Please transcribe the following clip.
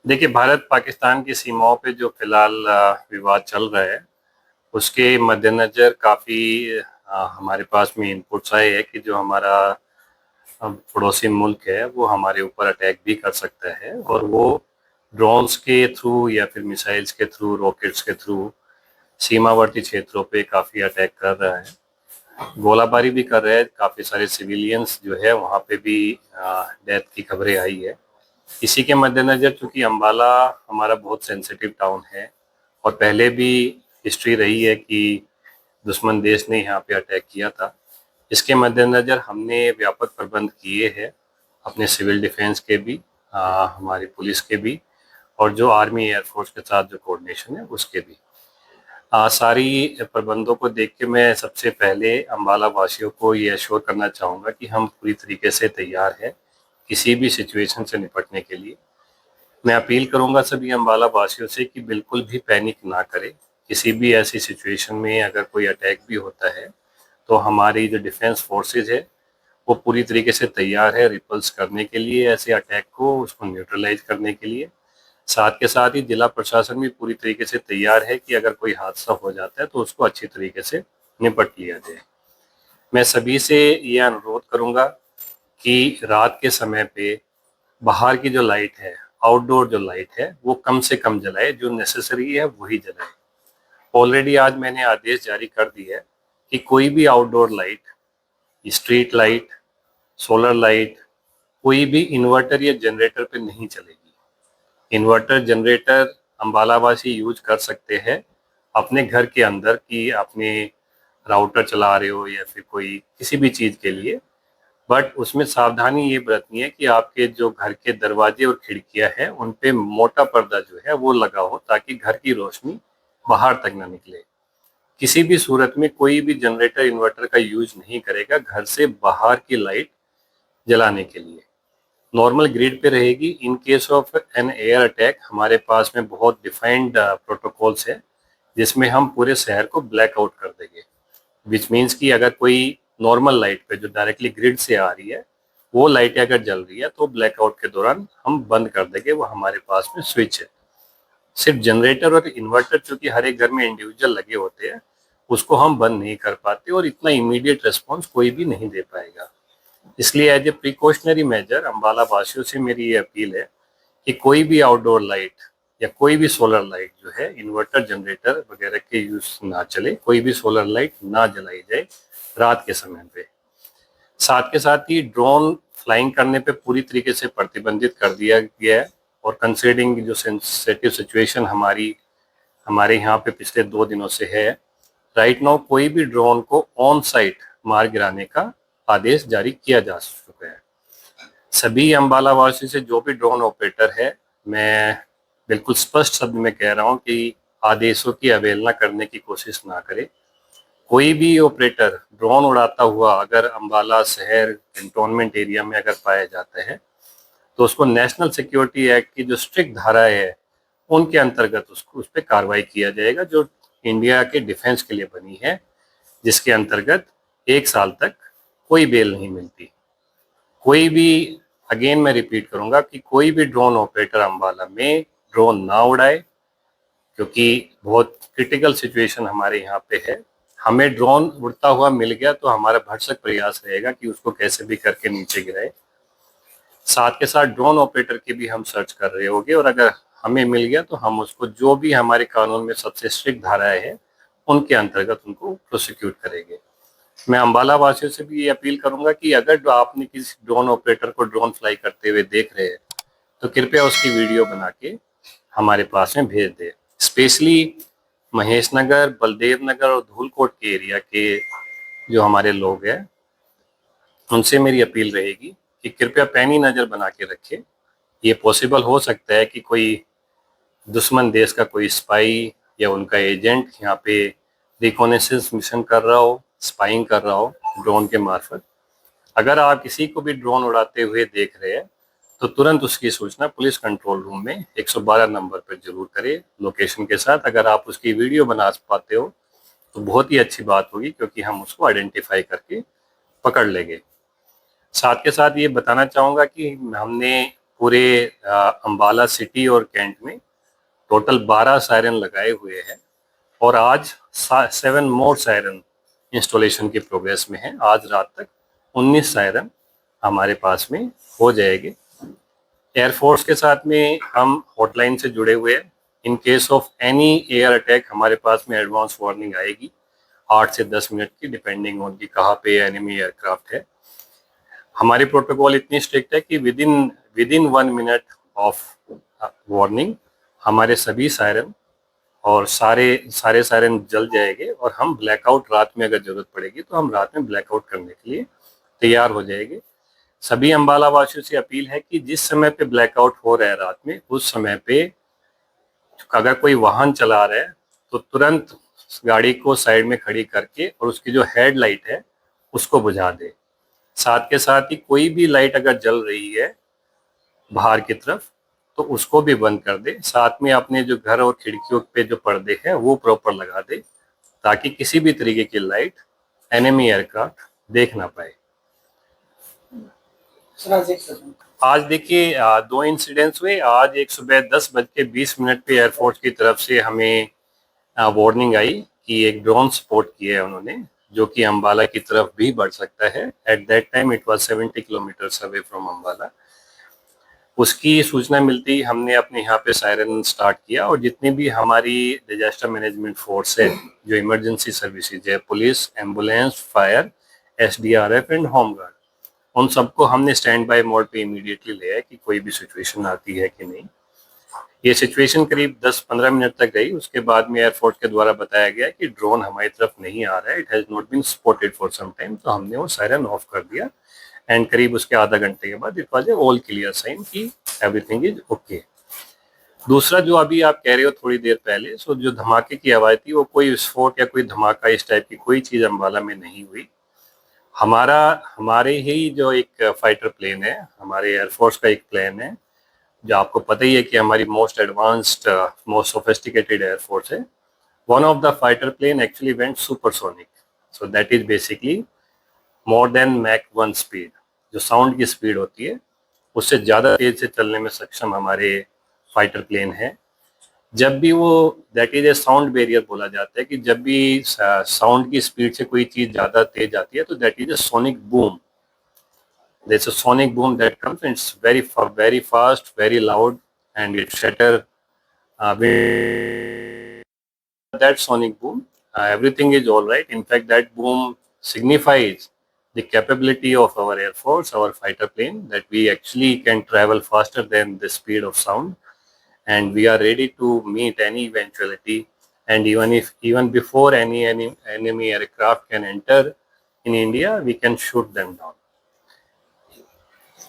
देखिए, भारत पाकिस्तान की सीमाओं पे जो फिलहाल विवाद चल रहा है, उसके मद्देनज़र काफ़ी हमारे पास में इनपुट्स आए हैं कि जो हमारा पड़ोसी मुल्क है, वो हमारे ऊपर अटैक भी कर सकता है और वो ड्रोन्स के थ्रू या फिर मिसाइल्स के थ्रू, रॉकेट्स के थ्रू सीमावर्ती क्षेत्रों पे काफ़ी अटैक कर रहा है। गोलाबारी भी कर रहा है, काफ़ी सारे सिविलियंस जो है वहाँ पे भी डेथ की खबरें आई है। इसी के मद्देनज़र चूँकि अम्बाला हमारा बहुत सेंसिटिव टाउन है और पहले भी हिस्ट्री रही है कि दुश्मन देश ने यहाँ पे अटैक किया था। इसके मद्देनज़र हमने व्यापक प्रबंध किए हैं, अपने सिविल डिफेंस के भी, हमारी पुलिस के भी और जो आर्मी एयरफोर्स के साथ जो कोऑर्डिनेशन है उसके भी। सारी प्रबंधों को देख के मैं सबसे पहले अम्बाला वासियों को ये एश्योर करना चाहूँगा कि हम पूरी तरीके से तैयार हैं किसी भी सिचुएशन से निपटने के लिए। मैं अपील करूंगा सभी अम्बाला वासियों से कि बिल्कुल भी पैनिक ना करें। किसी भी ऐसी सिचुएशन में अगर कोई अटैक भी होता है तो हमारी जो डिफेंस फोर्सेज है वो पूरी तरीके से तैयार है रिपल्स करने के लिए, ऐसे अटैक को उसको न्यूट्रलाइज करने के लिए। साथ के साथ ही जिला प्रशासन भी पूरी तरीके से तैयार है कि अगर कोई हादसा हो जाता है तो उसको अच्छी तरीके से निपट लिया जाए। मैं सभी से ये अनुरोध करूंगा कि रात के समय पे बाहर की जो लाइट है, आउटडोर जो लाइट है, वो कम से कम जलाए, जो नेसेसरी है वही जलाए। ऑलरेडी आज मैंने आदेश जारी कर दिया है कि कोई भी outdoor light, street light, solar light, कोई भी इन्वर्टर या जनरेटर पे नहीं चलेगी। इन्वर्टर, जनरेटर अम्बालावासी यूज कर सकते हैं अपने घर के अंदर कि अपने राउटर चला रहे हो या फिर कोई किसी भी चीज़ के लिए, बट उसमें सावधानी ये बरतनी है कि आपके जो घर के दरवाजे और खिड़कियां हैं उन पे मोटा पर्दा जो है वो लगा हो ताकि घर की रोशनी बाहर तक ना निकले। किसी भी सूरत में कोई भी जनरेटर इन्वर्टर का यूज नहीं करेगा घर से बाहर की लाइट जलाने के लिए। नॉर्मल ग्रिड पे रहेगी। In case of an air attack हमारे पास में बहुत डिफाइंड प्रोटोकॉल्स है जिसमें हम पूरे शहर को ब्लैकआउट कर देंगे। विच मीन्स कि अगर कोई नॉर्मल लाइट पे जो डायरेक्टली ग्रिड से आ रही है वो लाइट अगर जल रही है तो ब्लैकआउट के दौरान हम बंद कर देंगे, वो हमारे पास में स्विच है। सिर्फ जनरेटर और इन्वर्टर चूंकि हर एक घर में इंडिविजुअल लगे होते हैं उसको हम बंद नहीं कर पाते और इतना इमीडिएट रिस्पॉन्स कोई भी नहीं दे पाएगा। इसलिए as a precautionary measure Ambala वासियों से मेरी ये अपील है कि कोई भी आउटडोर लाइट या कोई भी सोलर लाइट जो है, इन्वर्टर जनरेटर वगैरह के यूज ना चले, कोई भी सोलर लाइट ना जलाई जाए रात के समय पे। साथ के साथ ही ड्रोन फ्लाइंग करने पे पूरी तरीके से प्रतिबंधित कर दिया गया है और कंसिडरिंग जो सेंसिटिव सिचुएशन हमारे यहाँ पे पिछले 2 दिनों से है, राइट नाउ कोई भी ड्रोन को ऑन साइट मार गिराने का आदेश जारी किया जा चुका है। सभी अम्बाला वासी से जो भी ड्रोन ऑपरेटर है, मैं बिल्कुल स्पष्ट शब्द में कह रहा हूँ कि आदेशों की अवहेलना करने की कोशिश ना करे। कोई भी ऑपरेटर ड्रोन उड़ाता हुआ अगर अम्बाला शहर कंटोनमेंट एरिया में अगर पाया जाता है तो उसको नेशनल सिक्योरिटी एक्ट की जो स्ट्रिक्ट धाराएं है उनके अंतर्गत उसको उस पर कार्रवाई किया जाएगा, जो इंडिया के डिफेंस के लिए बनी है, जिसके अंतर्गत 1 साल तक कोई बेल नहीं मिलती। कोई भी, अगेन मैं रिपीट करूंगा कि कोई भी ड्रोन ऑपरेटर अम्बाला में ड्रोन ना उड़ाए, क्योंकि बहुत क्रिटिकल सिचुएशन हमारे यहाँ पे है। हमें ड्रोन उड़ता हुआ मिल गया तो हमारा भरसक प्रयास रहेगा कि उसको कैसे भी करके नीचे गिराए। साथ के साथ ड्रोन ऑपरेटर की भी हम सर्च कर रहे होंगे और अगर हमें मिल गया तो हम उसको जो भी हमारे कानून में सबसे स्ट्रिक्ट धाराएं हैं उनके अंतर्गत उनको प्रोसिक्यूट करेंगे। मैं अम्बाला वासियों से भी ये अपील करूंगा कि अगर जो आपने किसी ड्रोन ऑपरेटर को ड्रोन फ्लाई करते हुए देख रहे हैं तो कृपया उसकी वीडियो बना के हमारे पास में भेज दे। स्पेशली महेश नगर, बलदेव नगर और धूलकोट के एरिया के जो हमारे लोग हैं उनसे मेरी अपील रहेगी कि कृपया पैनी नज़र बना के रखें। ये पॉसिबल हो सकता है कि कोई दुश्मन देश का कोई स्पाई या उनका एजेंट यहाँ पे रिकॉनेसेंस मिशन कर रहा हो, स्पाइंग कर रहा हो ड्रोन के मार्फत। अगर आप किसी को भी ड्रोन उड़ाते हुए देख रहे हैं तो तुरंत उसकी सूचना पुलिस कंट्रोल रूम में 112 नंबर पर जरूर करें लोकेशन के साथ। अगर आप उसकी वीडियो बना पाते हो तो बहुत ही अच्छी बात होगी, क्योंकि हम उसको आइडेंटिफाई करके पकड़ लेंगे। साथ के साथ ये बताना चाहूँगा कि हमने पूरे अंबाला सिटी और कैंट में टोटल 12 सायरन लगाए हुए हैं और आज 7 मोर सायरन इंस्टॉलेशन की प्रोग्रेस में है। आज रात तक 19 सायरन हमारे पास में हो जाएंगे। एयरफोर्स के साथ में हम हॉटलाइन से जुड़े हुए हैं। इन case of any air attack हमारे पास में एडवांस वार्निंग आएगी 8 से 10 मिनट की, डिपेंडिंग ऑन की कहाँ पे एनिमी एयरक्राफ्ट है। हमारी प्रोटोकॉल इतनी स्ट्रिक्ट है कि with in 1 minute of warning हमारे सभी सायरन और सारे सायरन जल जाएंगे और हम ब्लैकआउट रात में अगर जरूरत पड़ेगी तो हम रात में ब्लैकआउट करने के लिए तैयार हो जाएंगे। सभी अंबाला वासियों से अपील है कि जिस समय पे ब्लैकआउट हो रहा है रात में, उस समय पे अगर कोई वाहन चला रहा है तो तुरंत गाड़ी को साइड में खड़ी करके और उसकी जो हेडलाइट है उसको बुझा दे। साथ के साथ ही कोई भी लाइट अगर जल रही है बाहर की तरफ तो उसको भी बंद कर दे। साथ में अपने जो घर और खिड़कियों पे जो पर्दे हैं वो प्रॉपर लगा दे ताकि किसी भी तरीके की लाइट एनिमी एयरक्राफ्ट देख ना पाए। आज देखिए 2 इंसिडेंट्स हुए। आज एक सुबह 10:20 पे एयरफोर्स की तरफ से हमें वार्निंग आई कि एक ड्रोन स्पॉट किया है उन्होंने, जो कि अंबाला की तरफ भी बढ़ सकता है। At that time it was 70 kilometres away from Ambala. उसकी सूचना मिलती ही हमने अपने यहाँ पे सायरन स्टार्ट किया और जितनी भी हमारी डिजास्टर मैनेजमेंट फोर्स है, जो इमरजेंसी सर्विसेज है, police, ambulance, fire, SDRF and home guard, उन सबको हमने स्टैंड बाय मोड पे इमीडिएटली लिया है कि कोई भी सिचुएशन आती है कि नहीं। ये सिचुएशन करीब 10-15 मिनट तक गई। उसके बाद में एयरफोर्स के द्वारा बताया गया कि ड्रोन हमारी तरफ नहीं आ रहा है, it has not been spotted for some time, तो हमने वो सायरन ऑफ कर दिया एंड करीब उसके आधा घंटे के बाद it was a all clear sign कि एवरीथिंग इज ओके। दूसरा जो अभी आप कह रहे हो थोड़ी देर पहले, सो जो धमाके की आवाज़ थी वो कोई विस्फोट या कोई धमाका इस टाइप की कोई चीज़ अंबाला में नहीं हुई। हमारे ही जो एक फाइटर प्लेन है, हमारे एयरफोर्स का एक प्लेन है, जो आपको पता ही है कि हमारी most advanced most sophisticated air force है। One of the fighter plane actually went supersonic, so that is basically more than Mach 1 speed. जो साउंड की स्पीड होती है उससे ज़्यादा तेज से चलने में सक्षम हमारे फाइटर प्लेन है। जब भी वो, that is a sound barrier बोला जाता है कि जब भी साउंड की स्पीड से कोई चीज ज्यादा तेज आती है तो that is a sonic boom. there's a sonic boom that comes and it's very fast, very loud, and it shatter that sonic boom. Everything is all right. In fact, that boom signifies the capability of our air force, our fighter plane, that we actually can travel faster than the speed of sound, and we are ready to meet any eventuality. And even before any enemy aircraft can enter in India, we can shoot them down.